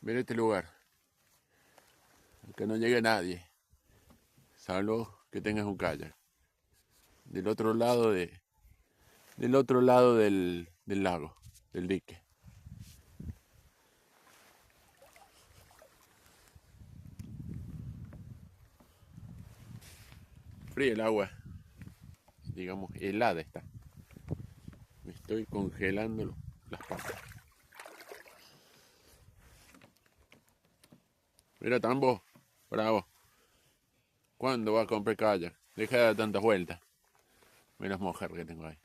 Ver este lugar. Que no llegue nadie. Salvo que tengas un kayak. Del otro lado del lago, del dique. Fría el agua. Digamos, helada está. Me estoy congelando las patas. Mira, Tambo, bravo. ¿Cuándo va a comprar kayak? Deja de dar tantas vueltas. Mira las mujeres que tengo ahí.